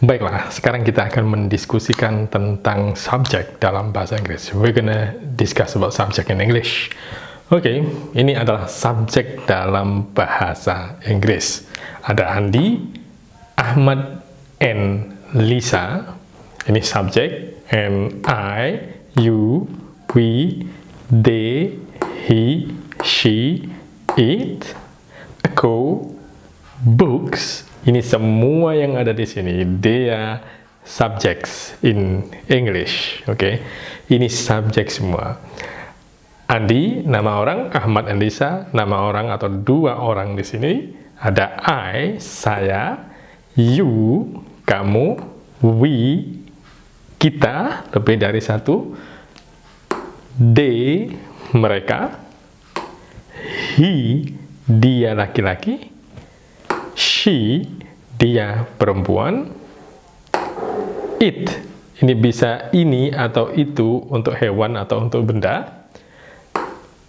Baiklah, sekarang kita akan mendiskusikan tentang subjek dalam bahasa Inggris. We're gonna discuss about subject in English. Oke, ini adalah subjek dalam bahasa Inggris. Ada Andi, Ahmad, and Lisa. Ini subjek. And I, you, we, they, he, she, it, aku, books. Ini semua yang ada di sini, they are subjects in English. Oke, ini subjek semua. Andi, nama orang. Ahmad dan Lisa, nama orang atau dua orang di sini. Ada I, saya. You, kamu. We, kita, lebih dari satu. They, mereka. He, dia laki-laki. She, dia perempuan. It, ini bisa ini atau itu untuk hewan atau untuk benda.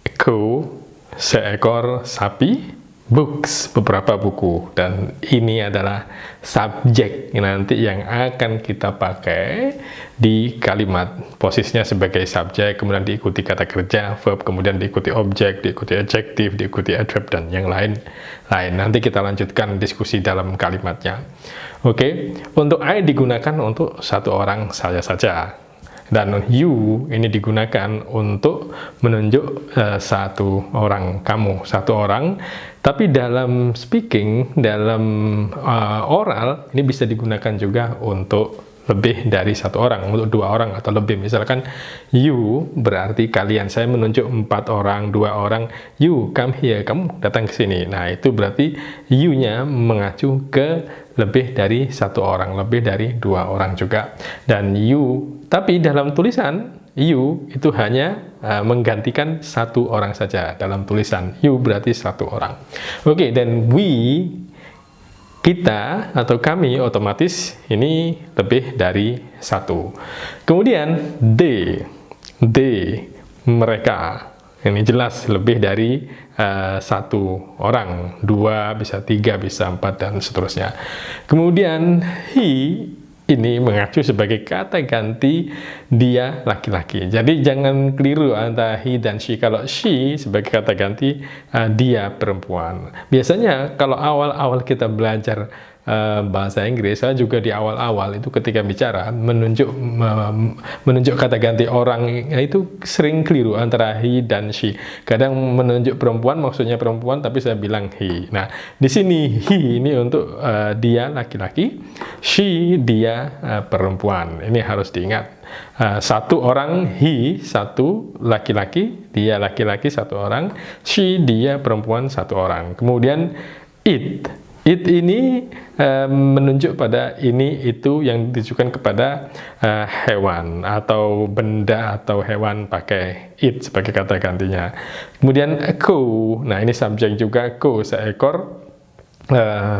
Aku, seekor sapi. Books, beberapa buku. Dan ini adalah subjek nanti yang akan kita pakai di kalimat. Posisinya sebagai subjek, kemudian diikuti kata kerja, verb, kemudian diikuti objek, diikuti adjektif, diikuti adverb, dan yang lain. Nanti kita lanjutkan diskusi dalam kalimatnya. Oke, untuk I digunakan untuk satu orang saya saja. Dan you ini digunakan untuk menunjuk satu orang, kamu, satu orang. Tapi dalam speaking, dalam oral, ini bisa digunakan juga untuk lebih dari satu orang, untuk dua orang atau lebih. Misalkan you berarti kalian, saya menunjuk 4 orang, 2 orang, you come here, kamu datang ke sini. Nah, itu berarti you-nya mengacu ke lebih dari satu orang, lebih dari 2 orang juga. Dan you, tapi dalam tulisan you itu hanya menggantikan satu orang saja dalam tulisan. You berarti satu orang. Oke, dan we, kita atau kami, otomatis ini lebih dari satu. Kemudian they, mereka. Ini jelas lebih dari satu orang, 2, bisa 3, bisa 4, dan seterusnya. Kemudian he, ini mengacu sebagai kata ganti dia laki-laki. Jadi jangan keliru antara he dan she. Kalau she sebagai kata ganti dia perempuan. Biasanya kalau awal-awal kita belajar bahasa Inggris, saya juga di awal-awal itu ketika bicara menunjuk kata ganti orang itu sering keliru antara he dan she. Kadang menunjuk perempuan maksudnya perempuan, tapi saya bilang he. Nah, di sini he ini untuk dia laki-laki, she dia perempuan. Ini harus diingat. Satu orang he, satu laki-laki, dia laki-laki satu orang, she dia perempuan satu orang. Kemudian it ini menunjuk pada ini itu yang ditujukan kepada hewan atau benda atau hewan, pakai it sebagai kata gantinya. Kemudian aku, nah ini subjek juga, aku seekor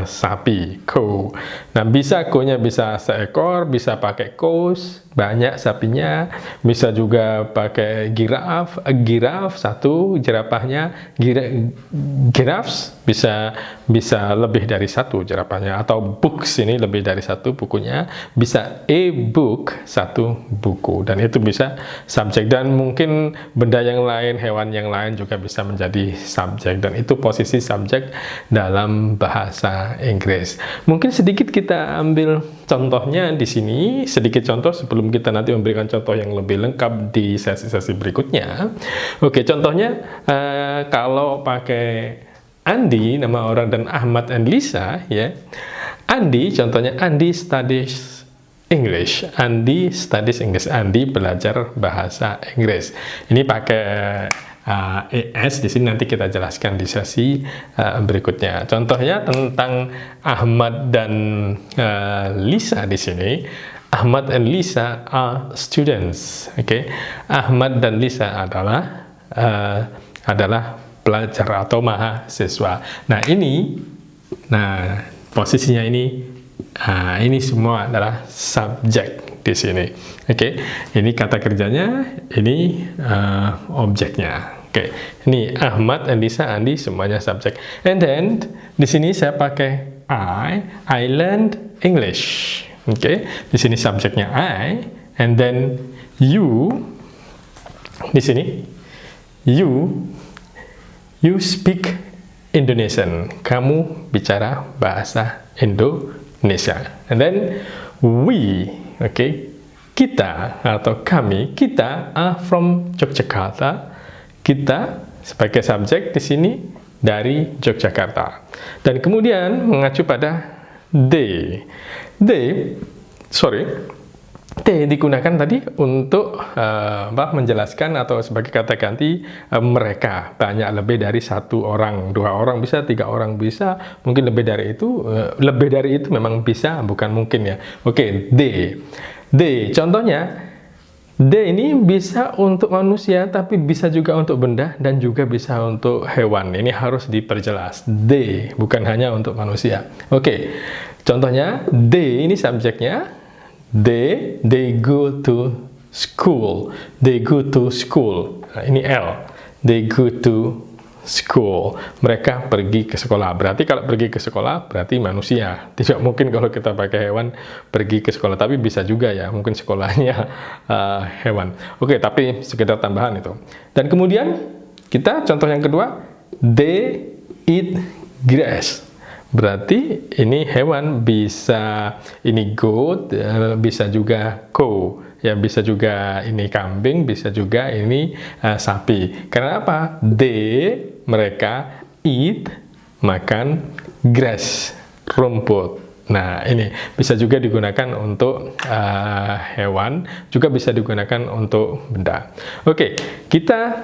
sapi, cow. Nah, bisa cow-nya bisa seekor, bisa pakai cows, banyak sapinya, bisa juga pakai giraffe satu, jerapahnya, giraffes bisa lebih dari satu jerapahnya, atau books ini lebih dari satu bukunya, bisa a book, satu buku, dan itu bisa subjek. Dan mungkin benda yang lain, hewan yang lain juga bisa menjadi subjek, dan itu posisi subjek dalam bahasa Inggris. Mungkin sedikit kita ambil contohnya di sini, sedikit contoh sebelum kita nanti memberikan contoh yang lebih lengkap di sesi-sesi berikutnya. Oke, contohnya kalau pakai Andi, nama orang, dan Ahmad and Lisa, ya. Andi, contohnya Andi studies English. Andi studies English. Andi belajar bahasa Inggris. Ini pakai ES di sini, nanti kita jelaskan di sesi berikutnya. Contohnya tentang Ahmad dan Lisa di sini. Ahmad and Lisa are students. Oke, Ahmad dan Lisa adalah pelajar atau mahasiswa. Nah, posisinya ini semua adalah subjek di sini. Oke, ini kata kerjanya, ini objeknya. Oke, ini Ahmad, Lisa, Andi, semuanya subjek. And then di sini saya pakai I learned English. Oke, di sini subjeknya I, and then you, di sini you speak Indonesian. Kamu bicara bahasa Indonesia. And then we, okay, kita atau kami, kita are from Yogyakarta. Kita sebagai subjek di sini dari Yogyakarta. Dan kemudian mengacu pada they. They digunakan tadi untuk menjelaskan atau sebagai kata ganti mereka. Banyak, lebih dari satu orang, 2 orang bisa, 3 orang bisa, mungkin lebih dari itu. Lebih dari itu memang bisa, bukan mungkin ya. Oke, they. Contohnya, they ini bisa untuk manusia, tapi bisa juga untuk benda dan juga bisa untuk hewan. Ini harus diperjelas. They bukan hanya untuk manusia. Oke, contohnya they ini subjeknya. They go to school. They go to school. Nah, ini L. They go to school. Mereka pergi ke sekolah. Berarti kalau pergi ke sekolah berarti manusia. Tidak mungkin kalau kita pakai hewan pergi ke sekolah. Tapi bisa juga ya, mungkin sekolahnya hewan. Oke, tapi sekedar tambahan itu. Dan kemudian kita contoh yang kedua, they eat grass. Berarti ini hewan, bisa ini goat, bisa juga cow, ya bisa juga ini kambing, bisa juga ini sapi. Karena apa? Mereka eat, makan grass, rumput. Nah, ini bisa juga digunakan untuk hewan, juga bisa digunakan untuk benda. Oke, kita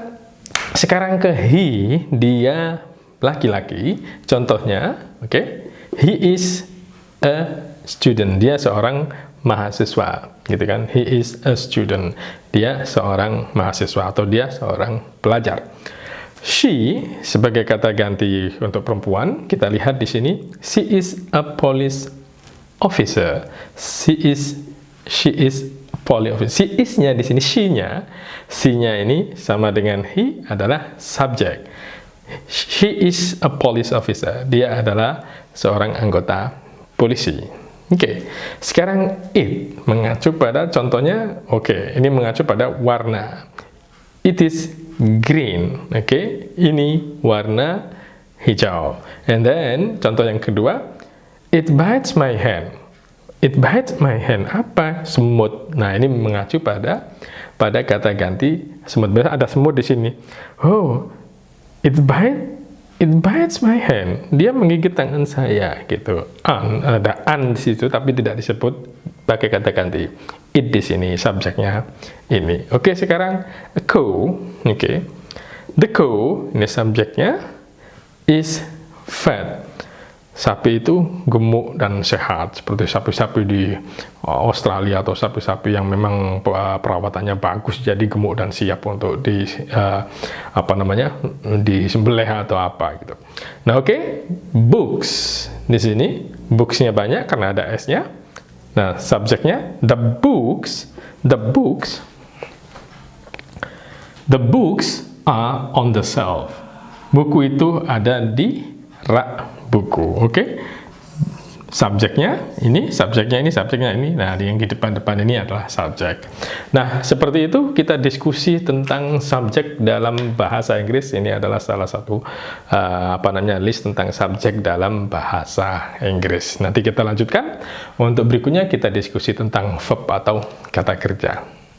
sekarang ke he, dia laki-laki. Contohnya, oke, he is a student. Dia seorang mahasiswa, gitu kan? He is a student. Dia seorang mahasiswa atau dia seorang pelajar. She sebagai kata ganti untuk perempuan, kita lihat di sini, she is a police officer. She is police officer. She is-nya di sini, she-nya ini sama dengan he adalah subjek. She is a police officer. Dia adalah seorang anggota polisi. Oke, sekarang it mengacu pada contohnya. Oke, ini mengacu pada warna. It is green. Oke, ini warna hijau. And then contoh yang kedua, it bites my hand. It bites my hand. Apa? Semut. Nah, ini mengacu pada kata ganti semut. Biasanya ada semut di sini. Oh, It bites my hand. Dia menggigit tangan saya, gitu. Ada an di situ, tapi tidak disebut pakai kata ganti. It di sini subjeknya ini. Oke, sekarang a cow. Oke, the cow ini subjeknya is fat. Sapi itu gemuk dan sehat, seperti sapi-sapi di Australia atau sapi-sapi yang memang perawatannya bagus, jadi gemuk dan siap untuk disembelih atau apa gitu. Nah, oke, books di sini, books-nya banyak karena ada s-nya. Nah, subjeknya the books are on the shelf. Buku itu ada di rak buku. Oke, subjeknya ini. Nah, yang di depan ini adalah subjek. Nah, seperti itu kita diskusi tentang subjek dalam bahasa Inggris. Ini adalah salah satu list tentang subjek dalam bahasa Inggris. Nanti kita lanjutkan. Untuk berikutnya kita diskusi tentang verb atau kata kerja.